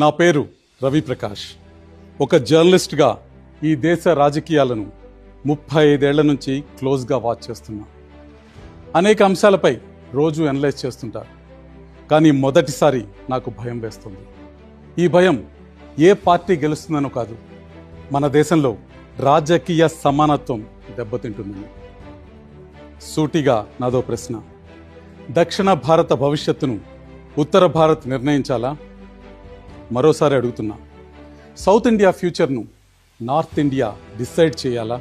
నా పేరు రవి ప్రకాష్. ఒక జర్నలిస్ట్గా ఈ దేశ రాజకీయాలను 35 ఏళ్ల నుంచి క్లోజ్గా వాచ్ చేస్తున్నా. అనేక అంశాలపై రోజు అనలైజ్ చేస్తుంటా. కానీ మొదటిసారి నాకు భయం వేస్తుంది. ఈ భయం ఏ పార్టీ గెలుస్తుందనో కాదు, మన దేశంలో రాజకీయ సమానత్వం దెబ్బతింటుందని. సూటిగా నాదో ప్రశ్న: దక్షిణ భారత భవిష్యత్తును ఉత్తర భారత్ నిర్ణయించాలా? మరోసారి అడుగుతున్నా, సౌత్ ఇండియా ఫ్యూచర్ను నార్త్ ఇండియా డిసైడ్ చేయాలా?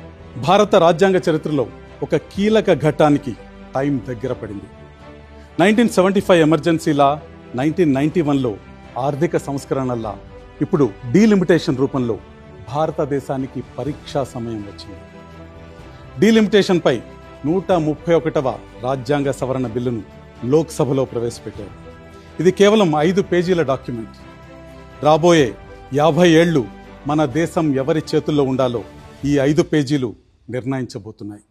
భారత రాజ్యాంగ చరిత్రలో ఒక కీలక ఘట్టానికి టైం దగ్గర పడింది. 1975 ఎమర్జెన్సీలా, 1991లో ఆర్థిక సంస్కరణల్లా ఇప్పుడు డీలిమిటేషన్ రూపంలో భారతదేశానికి పరీక్షా సమయం వచ్చింది. డీలిమిటేషన్పై 131వ రాజ్యాంగ సవరణ బిల్లును లోక్సభలో ప్రవేశపెట్టారు. ఇది కేవలం 5 పేజీల డాక్యుమెంట్. రాబోయే 50 ఏళ్లు మన దేశం ఎవరి చేతుల్లో ఉండాలో ఈ 5 పేజీలు నిర్ణయించబోతున్నాయి.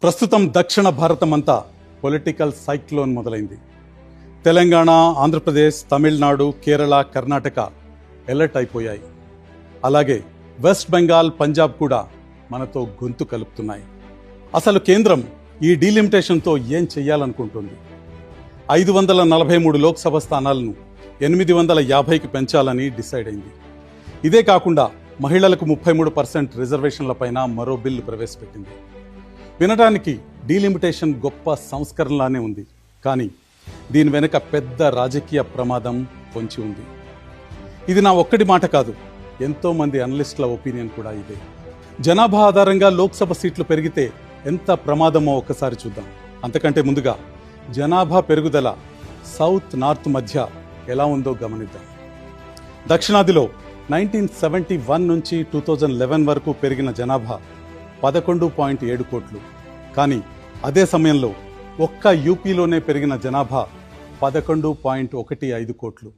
ప్రస్తుతం దక్షిణ భారతం అంతా పొలిటికల్ సైక్లోన్ మొదలైంది. తెలంగాణ, ఆంధ్రప్రదేశ్, తమిళనాడు, కేరళ, కర్ణాటక ఎలర్ట్ అయిపోయాయి. అలాగే వెస్ట్ బెంగాల్, పంజాబ్ కూడా మనతో గొంతు కలుపుతున్నాయి. అసలు కేంద్రం ఈ డీలిమిటేషన్తో ఏం చెయ్యాలనుకుంటుంది? 543 లోక్సభ స్థానాలను 850కి పెంచాలని డిసైడ్ అయింది. ఇదే కాకుండా మహిళలకు 33% రిజర్వేషన్లపైన మరో బిల్లు ప్రవేశపెట్టింది. వినడానికి డీలిమిటేషన్ గొప్ప సంస్కరణలానే ఉంది, కానీ దీని వెనుక పెద్ద రాజకీయ ప్రమాదం పొంచి ఉంది. ఇది నా ఒక్కడి మాట కాదు, ఎంతో మంది అనలిస్టుల ఒపీనియన్ కూడా ఇదే. జనాభా ఆధారంగా లోక్సభ సీట్లు పెరిగితే ఎంత ప్రమాదమో ఒక్కసారి చూద్దాం. అంతకంటే ముందుగా జనాభా పెరుగుదల సౌత్ నార్త్ మధ్య ఎలా ఉందో గమనిద్దాం. దక్షిణాదిలో 1971 నుంచి 2011 వరకు పెరిగిన జనాభా 11.7 కోట్లు. కానీ అదే సమయంలో ఒక్క యూపీలోనే పెరిగిన జనాభా 11.15 కోట్లు.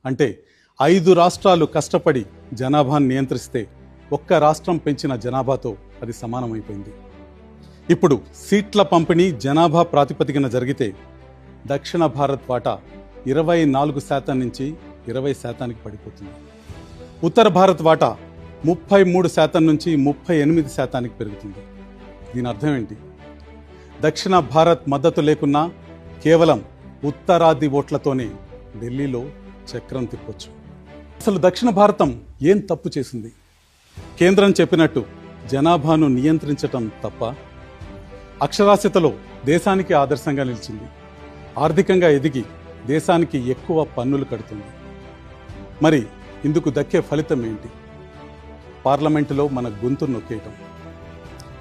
అంటే 5 రాష్ట్రాలు కష్టపడి జనాభాను నియంత్రిస్తే ఒక్క రాష్ట్రం పెంచిన జనాభాతో అది సమానమైపోయింది. ఇప్పుడు సీట్ల పంపిణీ జనాభా ప్రాతిపదికన జరిగితే దక్షిణ భారత్ వాటా 24% నుంచి 20%కి పడిపోతుంది. ఉత్తర భారత్ వాటా 33% నుంచి 38%కి పెరుగుతుంది. దీని అర్థం ఏంటి? దక్షిణ భారత్ మద్దతు లేకున్నా కేవలం ఉత్తరాది ఓట్లతోనే ఢిల్లీలో చక్రం తిప్పొచ్చు. అసలు దక్షిణ భారతం ఏం తప్పు చేసింది? కేంద్రం చెప్పినట్టు జనాభాను నియంత్రించటం తప్ప? అక్షరాస్యతలో దేశానికి ఆదర్శంగా నిలిచింది. ఆర్థికంగా ఎదిగి దేశానికి ఎక్కువ పన్నులు కడుతుంది. మరి ఇందుకు దక్కే ఫలితం ఏంటి? పార్లమెంటులో మన గొంతు నొక్కేయటం.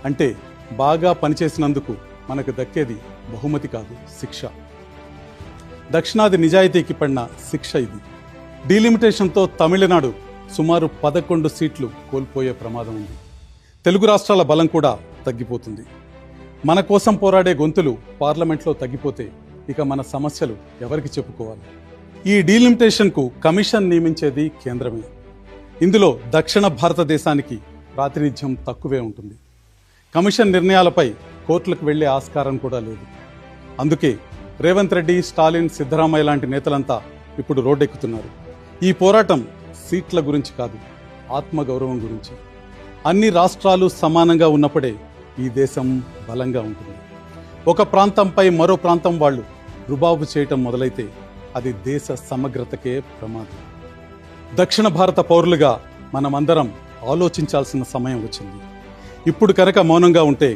అంటే బాగా పనిచేసినందుకు మనకు దక్కేది బహుమతి కాదు, శిక్ష. దక్షిణాది నిజాయితీకి పడిన శిక్ష ఇది. డీలిమిటేషన్తో తమిళనాడు సుమారు 11 సీట్లు కోల్పోయే ప్రమాదం ఉంది. తెలుగు రాష్ట్రాల బలం కూడా తగ్గిపోతుంది. మన కోసం పోరాడే గొంతులు పార్లమెంట్లో తగ్గిపోతే ఇక మన సమస్యలు ఎవరికి చెప్పుకోవాలి? ఈ డీలిమిటేషన్కు కమిషన్ నియమించేది కేంద్రమే. ఇందులో దక్షిణ భారతదేశానికి ప్రాతినిధ్యం తక్కువే ఉంటుంది. కమిషన్ నిర్ణయాలపై కోర్టులకు వెళ్లే ఆస్కారం కూడా లేదు. అందుకే రేవంత్ రెడ్డి, స్టాలిన్, సిద్ధరామయ్య లాంటి నేతలంతా ఇప్పుడు రోడ్డెక్కుతున్నారు. ఈ పోరాటం సీట్ల గురించి కాదు, ఆత్మగౌరవం గురించి. అన్ని రాష్ట్రాలు సమానంగా ఉన్నప్పుడే ఈ దేశం బలంగా ఉంటుంది. ఒక ప్రాంతంపై మరో ప్రాంతం వాళ్ళు రుబాబు చేయటం మొదలైతే అది దేశ సమగ్రతకే ప్రమాదం. దక్షిణ భారత పౌరులుగా మనమందరం ఆలోచించాల్సిన సమయం వచ్చింది. ఇప్పుడు కనుక మౌనంగా ఉంటే